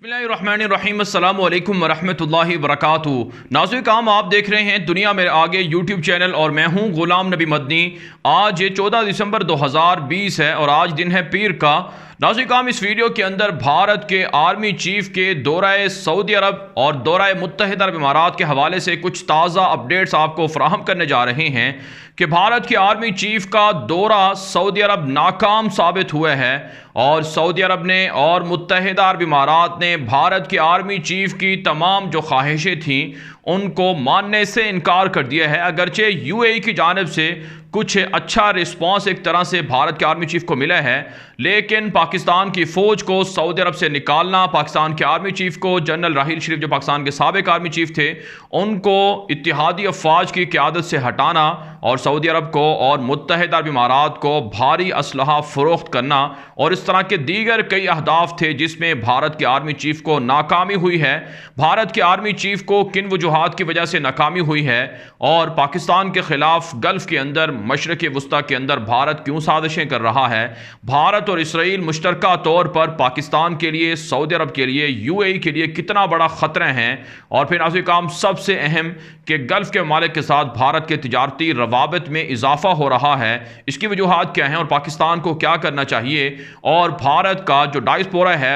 बिस्मिल्लाहिर्रहमानिर्रहीम अस्सलाम वालेकुम वरहमतुल्लाहि वबरकातुहू। नाज़रीन काम आप देख रहे हैं दुनिया मेरे आगे यूट्यूब चैनल और मैं हूं गुलाम नबी मदनी। आज 14 दिसंबर 2020 है और आज दिन है पीर का। नाज़रीन काम इस वीडियो के अंदर भारत के आर्मी चीफ के दौरे सऊदी अरब और दौरे मुत्तहिदा अरब इमारात के हवाले से कुछ ताज़ा अपडेट्स आपको फराहम करने जा रहे हैं कि भारत के आर्मी चीफ का दौरा सऊदी अरब नाकाम साबित हुआ है और सऊदी अरब ने और मुत्तहिदा अरब इमारात ने भारत के आर्मी चीफ की तमाम जो ख्वाहिशें थीं उनको मानने से इनकार कर दिया है। अगरचे यूएई की जानिब से कुछ अच्छा रिस्पांस एक तरह से भारत के आर्मी चीफ को मिला है, लेकिन पाकिस्तान की फ़ौज को सऊदी अरब से निकालना, पाकिस्तान के आर्मी चीफ को जनरल राहील शरीफ जो पाकिस्तान के साबिक आर्मी चीफ थे उनको इत्तेहादी अफवाज की क़यादत से हटाना और सऊदी अरब को और मुत्तहिदा अरब इमारात को भारी असलहा फ़रोख्त करना और इस तरह के दीगर कई अहदाफ थे जिसमें भारत के आर्मी चीफ को नाकामी हुई है। भारत के आर्मी चीफ को किन वजूहात की वजह से नाकामी हुई है और पाकिस्तान के ख़िलाफ़ गल्फ़ के अंदर, मशरक़ वस्ता के अंदर भारत क्यों साजिशें कर रहा है। भारत और इसराइल मुश्तरका तौर पर पाकिस्तान के लिए, सऊदी अरब के लिए, यूएई के लिए कितना बड़ा ख़तरा है और फिर नाज़रीन काम सबसे अहम कि गल्फ़ के ममालिक के साथ भारत के तिजारती रवाबित में इजाफा हो रहा है, इसकी वजूहात क्या हैं और पाकिस्तान को क्या करना चाहिए। और भारत का जो डायस्पोरा है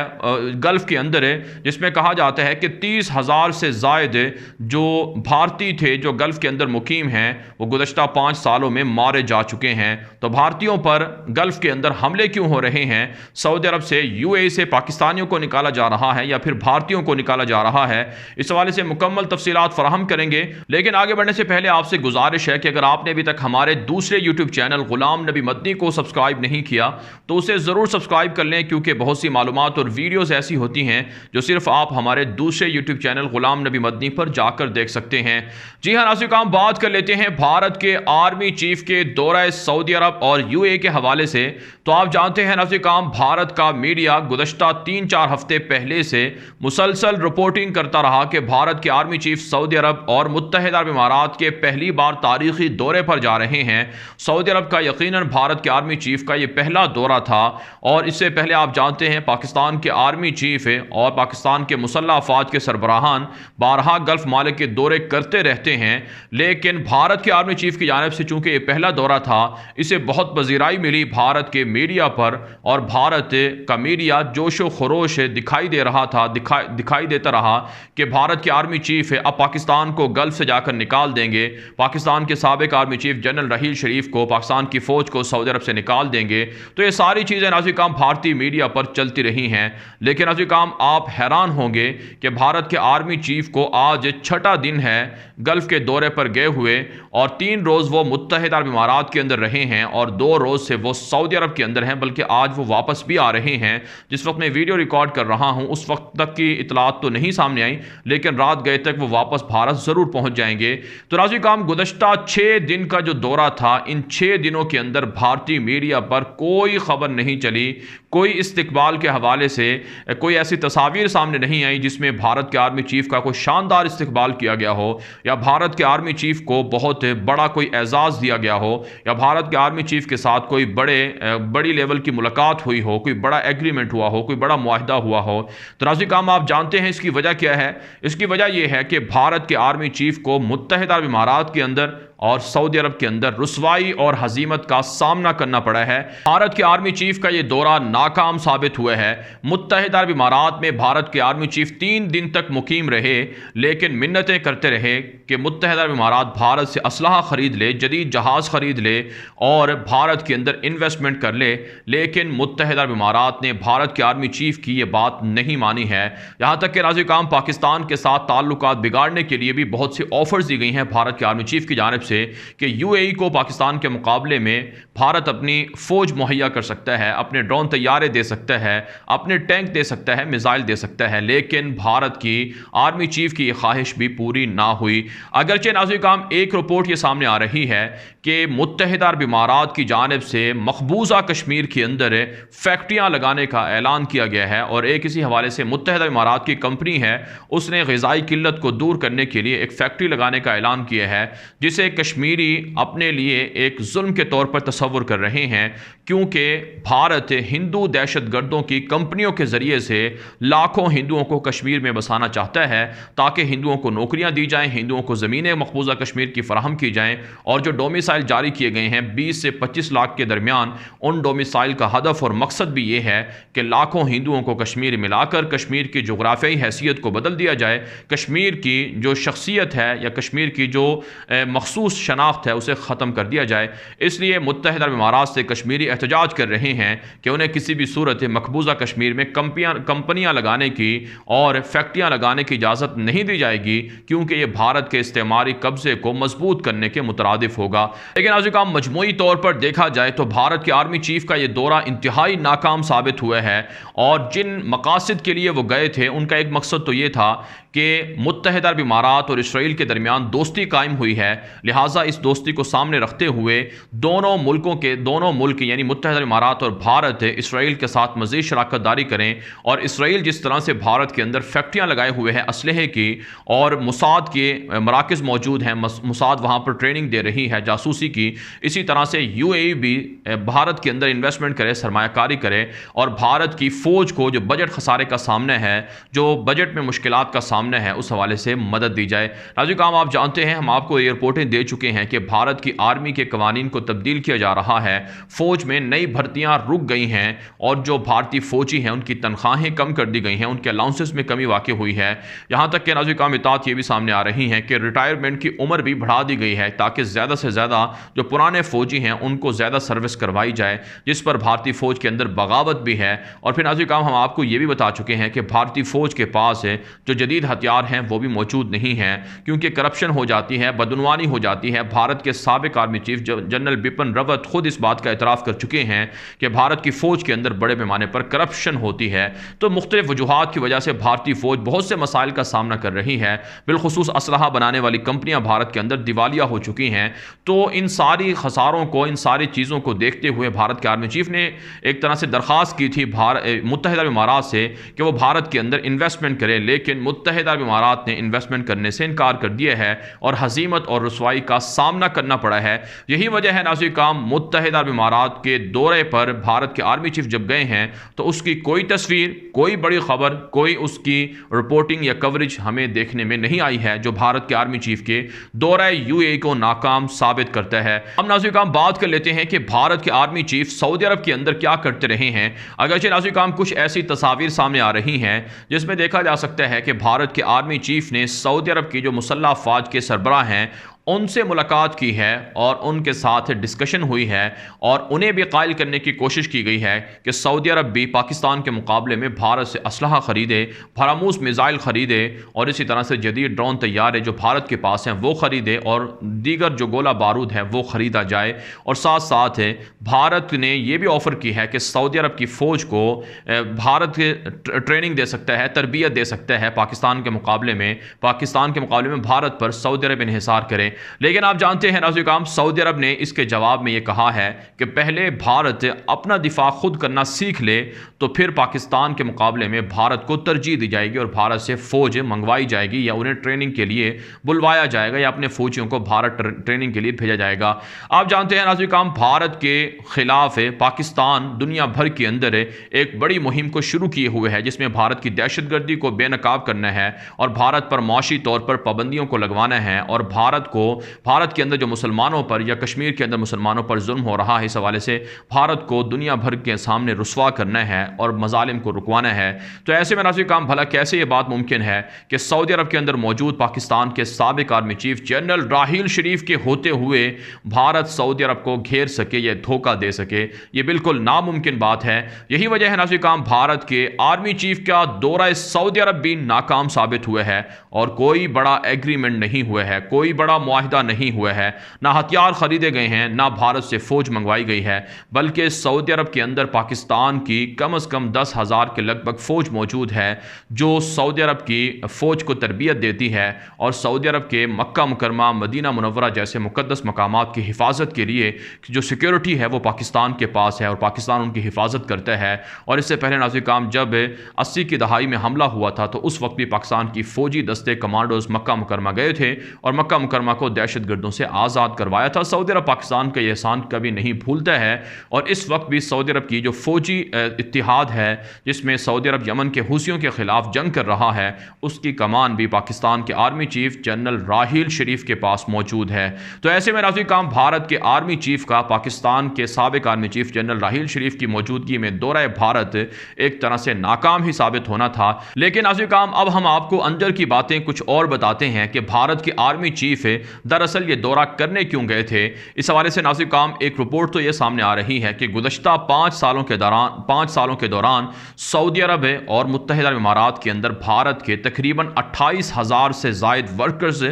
गल्फ़ के अंदर है, जिसमें कहा जाता है कि 30,000 से ज़ायद जो भारतीय थे जो गल्फ़ के अंदर मुकीम हैं वो गुज़श्ता 5 सालों में मारे जा चुके हैं। तो भारतीयों पर गल्फ़ के अंदर हमले क्यों हो रहे हैं? सऊदी अरब से, यूएई से पाकिस्तानियों को निकाला जा रहा है या फिर भारतीयों को निकाला जा रहा है? इस हवाले से मुकम्मल तफसीलात फराहम करेंगे, लेकिन आगे बढ़ने से पहले आपसे गुजारिश है कि अगर आपने अभी तक हमारे दूसरे यूट्यूब चैनल गुलाम नबी मदनी को सब्सक्राइब नहीं किया तो उसे ज़रूर सब्सक्राइब कर लें, क्योंकि बहुत सी मालूमात और वीडियोज़ ऐसी होती हैं जो सिर्फ आप हमारे दूसरे यूट्यूब चैनल गुलाम नबी मदनी पर जाकर देख सकते हैं। जी हाँ नाज़रीन काम बात कर लेते हैं भारत के आर्मी चीफ के दौरे सऊदी अरब और यूएई के हवाले से। तो आप जानते हैं नाज़रीन काम भारत का मीडिया गुज़श्ता 3-4 हफ्ते पहले से मुसलसल रिपोर्टिंग करता रहा कि भारत के आर्मी चीफ सऊदी अरब और मुत्तहिदा अरब इमारात के पहली बार तारीखी दौरे पर जा रहे हैं। सऊदी अरब का यकीनन भारत के आर्मी चीफ का ये पहला दौरा था और इससे पहले आप जानते हैं पाकिस्तान के आर्मी चीफ और पाकिस्तान के मुसल्लह अफवाज के सरबराहान बारहा गल्फ़ मालिक के दौरे करते रहते हैं, लेकिन भारत के आर्मी चीफ की जानिब से चूँकि ये पहला दौरा था इसे बहुत पजीराई मिली भारत के मीडिया पर और भारत का मीडिया जोशो खरोश दिखाई दे रहा था, दिखाई देता रहा कि भारत के आर्मी चीफ अब पाकिस्तान को गल्फ़ से जाकर निकाल देंगे, पाकिस्तान के साबिक आर्मी चीफ जनरल राहील शरीफ को, पाकिस्तान की फ़ौज को सऊदी अरब से निकाल देंगे। तो ये सारी चीज़ें नाज़रीन काम भारतीय मीडिया पर चलती रही हैं, लेकिन नाज़रीन काम आप हैरान होंगे कि भारत के आर्मी चीफ को आज 6ठा दिन है गल्फ़ के दौरे पर गए हुए और 3 रोज़ वो मुत्तहिदा अरब इमारात के अंदर रहे हैं और 2 रोज़ से वो सऊदी अरब के अंदर हैं, बल्कि आज वो वापस भी आ रहे हैं। जिस वक्त मैं वीडियो रिकॉर्ड कर रहा हूँ उस वक्त तक की इतलात तो नहीं सामने आई, लेकिन रात गए तक वो वापस भारत ज़रूर पहुँच जाएंगे। तो नाज़रीन काम गुज़श्ता 6 दिन का जो दौरा था, इन 6 दिनों के अंदर भारतीय मीडिया पर कोई खबर नहीं चली, कोई इस्तकबाल के हवाले से कोई ऐसी तस्वीर सामने नहीं आई जिसमें भारत के आर्मी चीफ का कोई शानदार इस्तकबाल किया गया हो या भारत के आर्मी चीफ को बहुत बड़ा कोई एजाज़ दिया गया हो या भारत के आर्मी चीफ के साथ कोई बड़ी लेवल की मुलाकात हुई हो, कोई बड़ा एग्रीमेंट हुआ हो, कोई बड़ा मुआहदा हुआ हो। तो नाज़रीन काम आप जानते हैं इसकी वजह क्या है? इसकी वजह यह है कि भारत के आर्मी चीफ को मुत्तहिदा अरब इमारात के अंदर और सऊदी अरब के अंदर रुसवाई और हजीमत का सामना करना पड़ा है। भारत के आर्मी चीफ का ये दौरा नाकाम साबित हुआ है। मुत्तहिदा अरब इमारात में भारत के आर्मी चीफ 3 दिन तक मुकीम रहे, लेकिन मिन्नतें करते रहे कि मुत्तहिदा अरब इमारात भारत से असलहा ख़रीद ले, जदीद जहाज़ ख़रीद ले और भारत के अंदर इन्वेस्टमेंट कर ले, लेकिन मुत्तहिदा अरब इमारात ने भारत के आर्मी चीफ की ये बात नहीं मानी है। यहाँ तक कि नाज़रीन काम पाकिस्तान के साथ ताल्लुकात बिगाड़ने के लिए भी बहुत सी ऑफर्स दी गई हैं भारत के आर्मी चीफ की जानिब से कि यूएई को पाकिस्तान के मुकाबले में भारत अपनी फ़ौज मुहैया कर सकता है, अपने ड्रोन तैयारे दे सकता है, अपने टैंक दे सकता है, मिसाइल दे सकता है, लेकिन भारत की आर्मी चीफ की ख्वाहिश भी पूरी ना हुई। अगरचे नाज़रीन काम एक रिपोर्ट ये सामने आ रही है कि मुत्तहिदा अरब इमारात की जानिब से मकबूजा कश्मीर के अंदर फैक्ट्रियाँ लगाने का ऐलान किया गया है। और एक इसी हवाले से मुत्तहिदा इमारात की कंपनी है, उसने ग़िज़ाई किल्लत को दूर करने के लिए एक फैक्ट्री लगाने का ऐलान किया है, जिसे कश्मीरी अपने लिए एक जुल्म के तौर पर तस्वुर कर रहे हैं, क्योंकि भारत हिंदू दहशत गर्दों की कंपनियों के ज़रिए से लाखों हिंदुओं को कश्मीर में बसाना चाहता है, ताकि हिंदुओं को नौकरियां दी जाएं, हिंदुओं को ज़मीनें मकबूजा कश्मीर की फराहम की जाएं। और जो डोमिसाइल जारी किए गए हैं 20 से 25 लाख के दरमियान, उन डोमिसाइल का हदफ और मकसद भी ये है कि लाखों हिंदुओं को कश्मीर मिलाकर कश्मीर की जोग्राफियाई हैसियत को बदल दिया जाए, कश्मीर की जो शख्सियत है या कश्मीर की जो मखसूस शनाख्त है उसे ख़त्म कर दिया जाए। इसलिए मुत्तहिदा अरब इमारात से कश्मीरी एहतजाज कर रहे हैं कि उन्हें किसी भी सूरत मकबूजा कश्मीर में कंपनियाँ लगाने की और फैक्ट्रियाँ लगाने की इजाज़त नहीं दी जाएगी, क्योंकि ये भारत के इस्तेमारी कब्जे को मजबूत करने के मुतरादिफ होगा। लेकिन आज का मजमूई तौर पर देखा जाए तो भारत के आर्मी चीफ का ये दौरा इंतहाई नाकाम साबित हुआ है। और जिन मकासद के लिए वो गए थे उनका एक मकसद तो ये था कि मुत्तहिदा अरब इमारात और इसराइल के दरमियान दोस्ती कायम हुई है, लिहाजा इस दोस्ती को सामने रखते हुए दोनों मुल्क यानी मुत्तहिदा अरब इमारात और भारत इसराइल के साथ मज़ीद शराकत दारी करें। और इसराइल जिस तरह से भारत के अंदर फैक्ट्रियाँ लगाए हुए हैं असलहे की, और मुसाद के मराकज़ मौजूद हैं, मुसाद वहाँ पर ट्रेनिंग दे रही है जासूसी की, इसी तरह से UAE भी भारत के अंदर इन्वेस्टमेंट करे, सरमायाकारी करे, और भारत की फ़ौज को जो बजट खसारे का सामना है, जो बजट में मुश्किलात का सामना है, उस हवाले से मदद दी जाए। नाज़रीन, आप जानते हैं, हम आपको ये रिपोर्टें दे चुके हैं कि भारत की आर्मी के कवानीन को तब्दील किया जा रहा है, फ़ौज में नई भर्तियाँ रुक गई हैं, और जो भारतीय फ़ौजी हैं उनकी तनख्वाहें कम कर दी गई हैं, उनके अलाउंसेस में कमी वाक़ हुई है। यहाँ तक कि नाज़रीन इतात ये भी सामने आ रही हैं कि रिटायरमेंट की उम्र भी बढ़ा दी गई है, ताकि ज़्यादा से ज़्यादा जो पुराने फ़ौजी हैं उनको ज़्यादा सर्विस करवाई जाए, जिस पर भारतीय फ़ौज के अंदर बगावत भी है। और फिर नाज़रीन हम आपको ये भी बता चुके हैं कि भारतीय फ़ौज के पास जो जदीद हथियार हैं वो भी मौजूद नहीं हैं, क्योंकि करप्शन हो जाती है, बदनवानी हो जाती है। भारत के साबिक army chief general Bipin Rawat खुद इस बात का एतराफ़ कर चुके हैं कि भारत की फ़ौज के अंदर बड़े पैमाने पर करप्शन होती है। तो मुख्तलिफ वजूहात की वजह से भारतीय फ़ौज बहुत से मसाइल का सामना कर रही है, बिलखुसूस असलहा बनाने वाली कंपनियां भारत के अंदर दिवालिया हो चुकी हैं। तो इन सारी खसारों को, इन सारी चीज़ों को देखते हुए भारत के आर्मी चीफ ने एक तरह से दरख्वास्त की थी मुत्तहिदा अरब इमारात से कि वो भारत के अंदर इन्वेस्टमेंट करे, लेकिन मुत्तहिदा अरब इमारात ने इन्वेस्टमेंट करने से इनकार कर दिया है और हजीमत और रसवाई का सामना करना पड़ा है। यही वजह है नाज़रीन काम, मुत्तहिदा अरब इमारात के दौरे पर भारत के आर्मी चीफ जब गए हैं तो उसकी कोई तस्वीर, कोई बड़ी खबर, कोई उसकी रिपोर्टिंग या कवरेज हमें देखने में नहीं आई है, जो भारत के आर्मी चीफ के दौरा UAE को नाकाम साबित करता है। हम नाज़रीन काम बात कर लेते हैं कि भारत के आर्मी चीफ सऊदी अरब के अंदर क्या करते रहे हैं। अगरचे नाज़रीन काम कुछ ऐसी तस्वीर सामने आ रही हैं जिसमें देखा जा सकता है कि भारत के आर्मी चीफ ने सऊदी अरब की जो मुसल्लह अफ़वाज के सरबराह हैं उनसे मुलाकात की है और उनके साथ डिस्कशन हुई है, और उन्हें भी कायल करने की कोशिश की गई है कि सऊदी अरब भी पाकिस्तान के मुकाबले में भारत से असलहा ख़रीदे, भरामूस मिज़ाइल ख़रीदे, और इसी तरह से जदीद ड्रोन तैयारे जो भारत के पास हैं वो ख़रीदे, और दीगर जो गोला बारूद है वो ख़रीदा जाए। और साथ साथ भारत ने यह भी ऑफ़र की है कि सऊदी अरब की फ़ौज को भारत ट्रेनिंग दे सकता है, तरबियत दे सकता है पाकिस्तान के मुकाबले में भारत पर सऊदी अरब इन्हिसार करे। लेकिन आप जानते हैं नाज़रीन काम, सऊदी अरब ने इसके जवाब में यह कहा है कि पहले भारत अपना दिफा खुद करना सीख ले, तो फिर पाकिस्तान के मुकाबले में भारत को तरजीह दी जाएगी और भारत से फ़ौज मंगवाई जाएगी, या उन्हें ट्रेनिंग के लिए बुलवाया जाएगा, या अपने फ़ौजियों को भारत ट्रेनिंग के लिए भेजा जाएगा। आप जानते हैं नाज़रीन काम, भारत के ख़िलाफ़ पाकिस्तान दुनिया भर के अंदर एक बड़ी मुहिम को शुरू किए हुए है, जिसमें भारत की दहशतगर्दी को बेनकाब करना है और भारत पर माशी तौर पर पाबंदियों को लगवाना है, और भारत के अंदर जो मुसलमानों पर या कश्मीर के अंदर मुसलमानों पर जुल्म हो रहा है, इस हवाले से भारत को दुनिया भर के सामने रुसवा करना है और मजालिम को रुकवाना है। तो ऐसे में नाज़रीन काम, भला कैसे ये बात मुमकिन है कि सऊदी अरब के अंदर मौजूद पाकिस्तान के साबिक आर्मी चीफ जनरल राहील शरीफ के होते हुए भारत सऊदी अरब को घेर सके या धोखा दे सके? ये बिल्कुल नामुमकिन बात है। यही वजह है नाज़रीन काम, भारत के आर्मी चीफ का दौरा सऊदी अरब भी नाकाम साबित हुआ है और कोई बड़ा एग्रीमेंट नहीं हुआ है, कोई बड़ा माहिदा नहीं हुआ है, ना हथियार खरीदे गए हैं, ना भारत से फ़ौज मंगवाई गई है, बल्कि सऊदी अरब के अंदर पाकिस्तान की कम से कम 10,000 के लगभग फ़ौज मौजूद है जो सऊदी अरब की फ़ौज को तरबियत देती है और सऊदी अरब के मक्का मुकरमा, मदीना मुनव्वरा जैसे मुक़द्दस मकामात की हिफाजत के लिए जो सिक्योरिटी है वो पाकिस्तान के पास है और पाकिस्तान उनकी हिफाजत करता है। और इससे पहले नाज़रीन काम जब 80 की दहाई में हमला हुआ था तो उस वक्त भी पाकिस्तान की फ़ौजी दस्ते कमांडोज मक्का मुकरमा गए थे और मक्का मुकरमा को दहशतगर्दों से आज़ाद करवाया था। सऊदी अरब पाकिस्तान का ये एहसान कभी नहीं भूलता है और इस वक्त भी सऊदी अरब की जो फ़ौजी इत्तिहाद है जिसमें सऊदी अरब यमन के हूसियों के ख़िलाफ़ जंग कर रहा है, उसकी कमान भी पाकिस्तान के आर्मी चीफ जनरल राहील शरीफ के पास मौजूद है। तो ऐसे में नाज़रीन काम भारत के आर्मी चीफ का पाकिस्तान के साबिक आर्मी चीफ जनरल राहील शरीफ की मौजूदगी में दौरा भारत एक तरह से नाकाम ही साबित होना था। लेकिन नाज़रीन काम अब हम आपको अंदर की बातें कुछ और बताते हैं कि भारत के आर्मी चीफ दरअसल ये दौरा करने क्यों गए थे। इस हवाले से नाज़रीन काम एक रिपोर्ट तो ये सामने आ रही है कि गुज़श्ता 5 सालों के दौरान सऊदी अरब और मुत्तहिदा इमारात के अंदर भारत के तकरीबन 28,000 से ज़ायद वर्कर्स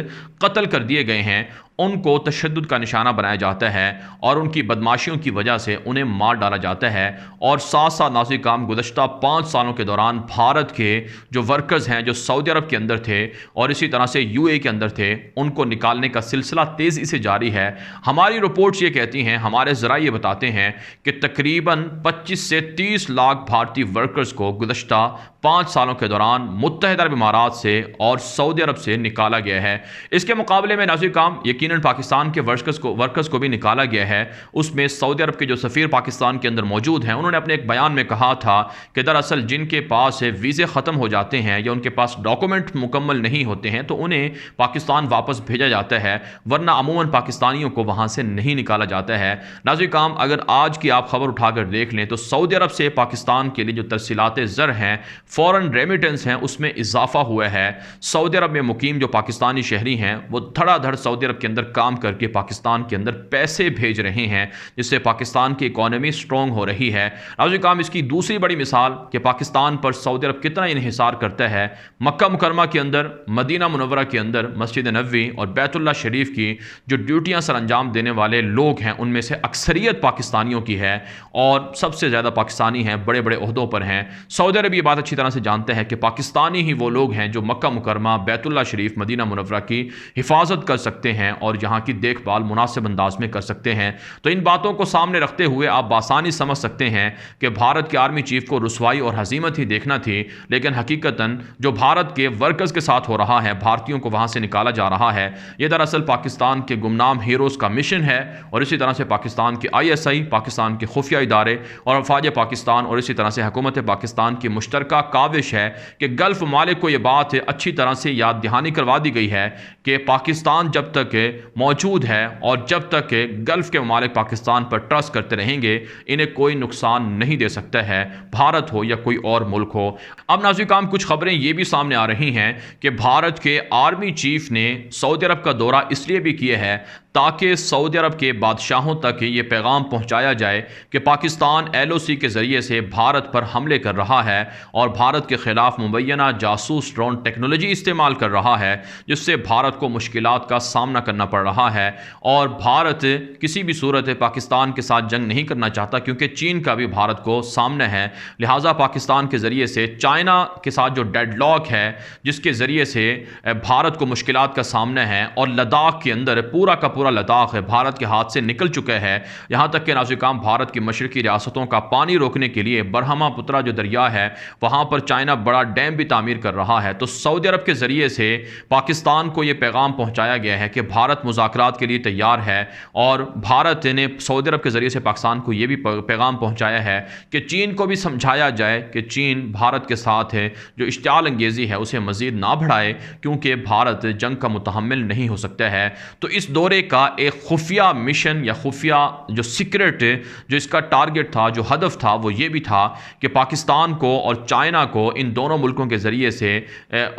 कत्ल कर दिए गए हैं। उनको तशद्दुद का निशाना बनाया जाता है और उनकी बदमाशियों की वजह से उन्हें मार डाला जाता है। और साथ साथ नाज़रीन काम गुज़श्ता 5 सालों के दौरान भारत के जो वर्कर्स हैं जो सऊदी अरब के अंदर थे और इसी तरह से यूएई के अंदर थे, उनको निकालने का सिलसिला तेज़ी से जारी है। हमारी रिपोर्ट्स ये कहती हैं, हमारे ज़रा ये बताते हैं कि तकरीबन 25 से 30 लाख भारतीय वर्कर्स को गुज़श्ता 5 सालों के दौरान मुत्तहिदा अरब इमारात से और सऊदी अरब से निकाला गया है। इसके मुकाबले में नाज़रीन काम यकीनन पाकिस्तान के वर्कर्स को भी निकाला गया है। उसमें सऊदी अरब के जो सफ़ीर पाकिस्तान के अंदर मौजूद हैं, उन्होंने अपने एक बयान में कहा था कि दरअसल जिनके पास वीज़े ख़त्म हो जाते हैं या उनके पास डॉक्यूमेंट मुकम्मल नहीं होते हैं तो उन्हें पाकिस्तान वापस भेजा जाता है, वरना अमूमन पाकिस्तानियों को वहाँ से नहीं निकाला जाता है। नाज़रीन काम अगर आज की आप खबर उठाकर देख लें तो सऊदी अरब से पाकिस्तान के लिए जो तरसीलात ज़र हैं, फ़ॉरेन रेमिटेंस हैं, उसमें इजाफा हुआ है। सऊदी अरब में मुकीम जो पाकिस्तानी शहरी हैं वो धड़ाधड़ सऊदी अरब के अंदर काम करके पाकिस्तान के अंदर पैसे भेज रहे हैं, जिससे पाकिस्तान की इकॉनमी स्ट्रॉन्ग हो रही है। नाज़रीन काम इसकी दूसरी बड़ी मिसाल कि पाकिस्तान पर सऊदी अरब कितना इन्हिसार करता है। मक्का मुकरमा के अंदर, मदीना मुनव्वरा के अंदर मस्जिद नबवी और बैतुल्लाह शरीफ की जो ड्यूटियां सर अंजाम देने वाले लोग हैं उनमें से अक्सरियत पाकिस्तानियों की है और सबसे ज़्यादा पाकिस्तानी हैं, बड़े बड़े ओहदों पर हैं। सऊदी अरब ये बात अच्छी तरह से जानते हैं कि पाकिस्तानी ही वो लोग हैं जो मक्का मुकरमा, बैतुल्लाह शरीफ, मदीना मुनव्वरा की हिफाजत कर सकते हैं और यहाँ की देखभाल मुनासिब अंदाज में कर सकते हैं। तो इन बातों को सामने रखते हुए आप बासानी समझ सकते हैं कि भारत के आर्मी चीफ को रुसवाई और हजीमत ही देखना थी, लेकिन हकीकतन जो भारत के वर्कर्स के साथ हो रहा है, भारतीयों को वहाँ से निकाला जा रहा है, ये दरअसल पाकिस्तान के गुमनाम हीरोज़ का मिशन है। और इसी तरह से पाकिस्तान के ISI, पाकिस्तान के खुफिया इदारे और अफवाज पाकिस्तान और इसी तरह से हुकूमत पाकिस्तान की मुश्तरका काविश है कि गल्फ़ ममालिक को ये बात अच्छी तरह से याद दहानी करवा दी गई है कि पाकिस्तान जब तक मौजूद है और जब तक गल्फ़ के ममालिक पाकिस्तान पर ट्रस्ट करते रहेंगे, इन्हें कोई नुकसान नहीं दे सकता है, भारत हो या कोई और मुल्क हो। अब नाज़रीन काम कुछ खबरें ये भी सामने आ रही हैं कि भारत के आर्मी चीफ ने सऊदी अरब का दौरा इसलिए भी किया है ताकि सऊदी अरब के बादशाहों तक ये पैगाम पहुंचाया जाए कि पाकिस्तान LOC के ज़रिए से भारत पर हमले कर रहा है और भारत के ख़िलाफ़ मुबैना जासूस ड्रोन टेक्नोलॉजी इस्तेमाल कर रहा है, जिससे भारत को मुश्किलात का सामना करना पड़ रहा है। और भारत किसी भी सूरत पाकिस्तान के साथ जंग नहीं करना चाहता क्योंकि चीन का भी भारत को सामने है। लिहाजा पाकिस्तान के ज़रिए से चाइना के साथ जो डेडलॉक है, जिसके ज़रिए से भारत को मुश्किलात का सामना है और लद्दाख के अंदर पूरा का पूरा लद्दाख है भारत के हाथ से निकल चुका है। यहाँ तक कि नाज़रीन काम भारत की मशरकी रियासतों का पानी रोकने के लिए ब्रह्मपुत्र जो दरिया है वहाँ पर चाइना बड़ा डैम भी तामीर कर रहा है। तो सऊदी अरब के ज़रिए से पाकिस्तान को ये पैगाम पहुँचाया गया है कि भारत मुज़ाकरात के लिए तैयार है और भारत ने सऊदी अरब के ज़रिए से पाकिस्तान को ये भी पैगाम पहुँचाया है कि चीन को भी समझाया जाए कि चीन भारत के साथ है जो इश्तियाल अंगेज़ी है उसे मज़ीद ना बढ़ाए क्योंकि भारत जंग का मुतहम्मिल नहीं हो सकता है। तो इस दौरे का एक खुफिया मिशन या खुफिया जो सीक्रेट जो इसका टारगेट था, जो हदफ था, वो ये भी था कि पाकिस्तान को और चाइना को इन दोनों मुल्कों के ज़रिए से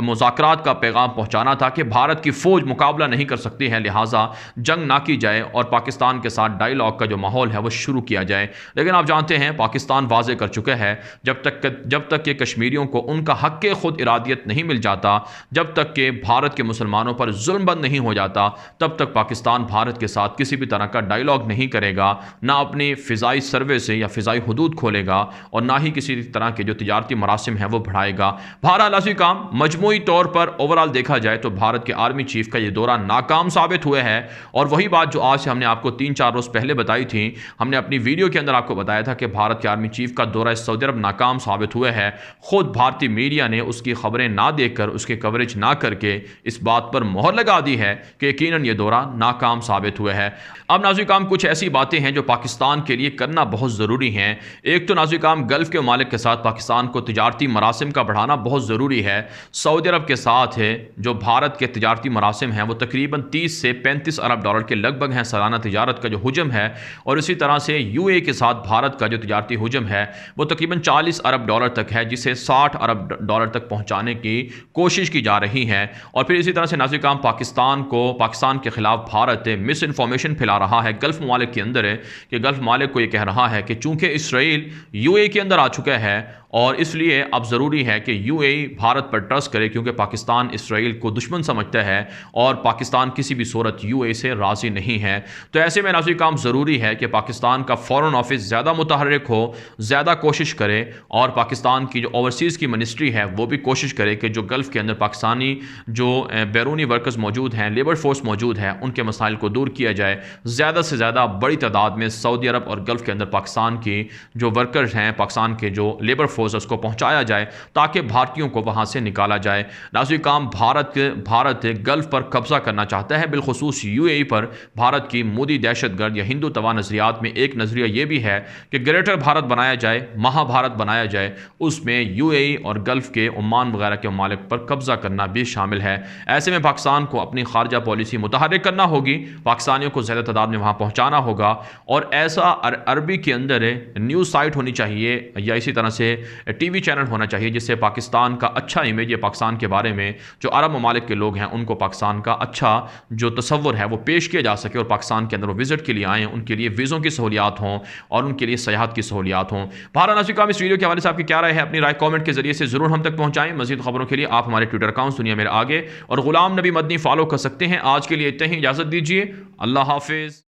मुज़ाकरात का पैगाम पहुँचाना था कि भारत की फ़ौज मुकाबला नहीं कर सकती है, लिहाजा जंग ना की जाए और पाकिस्तान के साथ डायलॉग का जो माहौल है वो शुरू किया जाए। लेकिन आप जानते हैं पाकिस्तान वाजे कर चुका है, जब तक कि कश्मीरियों को उनका हक़ खुद इरादियत नहीं मिल जाता, जब तक कि भारत के मुसलमानों पर जुल्म बंद नहीं हो जाता, तब तक पाकिस्तान भारत के साथ किसी भी तरह का डायलॉग नहीं करेगा, ना अपनी फ़िज़ाई सर्वे से या फ़िज़ाई हदूद खोलेगा और ना ही किसी तरह के जो तिजारती मरासिम हैं वो बढ़ाएगा। बहरहाल नाज़रीन काम मजमूई तौर पर ओवरऑल देखा जाए तो भारत के आर्मी चीफ का ये दौरा नाकाम साबित हुआ है। और वही बात जो आज से हमने आपको 3-4 रोज़ पहले बताई थी, हमने अपनी वीडियो के अंदर आपको बताया था कि भारत के आर्मी चीफ का दौरा सऊदी अरब नाकाम साबित हुआ है। खुद भारतीय मीडिया ने उसकी खबरें ना देखकर, उसके कवरेज ना करके इस बात पर मोहर लगा दी है कि यकीनन ये दौरा नाकाम साबित हुआ है। अब नाज़रीन काम कुछ ऐसी बातें हैं जो पाकिस्तान के लिए करना बहुत ज़रूरी हैं। एक तो नाज़रीन काम गल्फ़ के ममालिक के साथ पाकिस्तान को तिजारती मरासिम का बढ़ाना बहुत ज़रूरी है। सऊदी अरब के साथ है जो भारत के तिजारती मरासिम हैं वो तकरीबन 30 से 35 अरब डॉलर के लगभग हैं सालाना तिजारत का जो हुजम है, और इसी तरह से यूएई के साथ भारत का जो तिजारती हुजम है वो तकरीबन 40 अरब डॉलर तक है, जिसे 60 अरब डॉलर तक पहुँचाने की कोशिश की जा रही है। और फिर इसी तरह से नाज़रीन काम पाकिस्तान के ख़िलाफ़ भारत मिस इन्फॉर्मेशन फैला रहा है गल्फ़ ममालिक के अंदर है कि गल्फ़ ममालिक को ये कह रहा है कि चूँकि इसराइल यूएई के अंदर आ चुका है और इसलिए अब ज़रूरी है कि यूएई भारत पर ट्रस्ट करे, क्योंकि पाकिस्तान इसराइल को दुश्मन समझता है और पाकिस्तान किसी भी सूरत यूएई से राज़ी नहीं है। तो ऐसे में नाज़रीन काम ज़रूरी है कि पाकिस्तान का फ़ॉरेन ऑफिस ज़्यादा मुतहर्रिक हो, ज़्यादा कोशिश करे, और पाकिस्तान की जो ओवरसीज़ की मिनिस्ट्री है वो भी कोशिश करे कि जो गल्फ़ के अंदर पाकिस्तानी जो बैरूनी वर्कर्स मौजूद हैं, लेबर फोर्स मौजूद है, उनके मसाइल को दूर किया जाए। ज़्यादा से ज़्यादा बड़ी तादाद में सऊदी अरब और गल्फ़ के अंदर पाकिस्तान की जो वर्कर्स हैं, पाकिस्तान के जो लेबर फोर्स उसको पहुंचाया जाए ताकि भारतीयों को वहां से निकाला जाए। नाज़रीन काम भारत गल्फ पर कब्जा करना चाहता है, बिलखुसूस यूएई पर। भारत की मोदी दहशतगर्द या हिंदू तवा नज़रियात में एक नज़रिया यह भी है कि ग्रेटर भारत बनाया जाए, महाभारत बनाया जाए, उसमें यूएई और गल्फ के ओमान वगैरह के ममालिक पर कब्जा करना भी शामिल है। ऐसे में पाकिस्तान को अपनी खारजा पॉलिसी मुतहर्रिक करना होगी, पाकिस्तानियों को ज़्यादा तादाद में वहाँ पहुँचाना होगा, और ऐसा अरबी के अंदर न्यूज़ साइट होनी चाहिए या इसी तरह से टीवी चैनल होना चाहिए जिससे पाकिस्तान का अच्छा इमेज या पाकिस्तान के बारे में जो अरब ममालिक के लोग हैं उनको पाकिस्तान का अच्छा जो तस्वुर है वो पेश किया जा सके, और पाकिस्तान के अंदर वो विजिट के लिए आएँ, उनके लिए वीज़ों की सहूलियात हों और उनके लिए सयाहत की सहूलियात हों। बहरहाल नाज़रीन काम इस वीडियो के हवाले से आपकी क्या राय है, अपनी राय कॉमेंट के जरिए से ज़रूर हम तक पहुँचाएँ। मज़ीद खबरों के लिए आप हमारे ट्विटर अकाउंट दुनिया मेरे आगे और गुलाम नबी मदनी फॉलो कर सकते हैं। आज के लिए इतना ही, इजाज़त दीजिए, अल्लाह हाफिज़।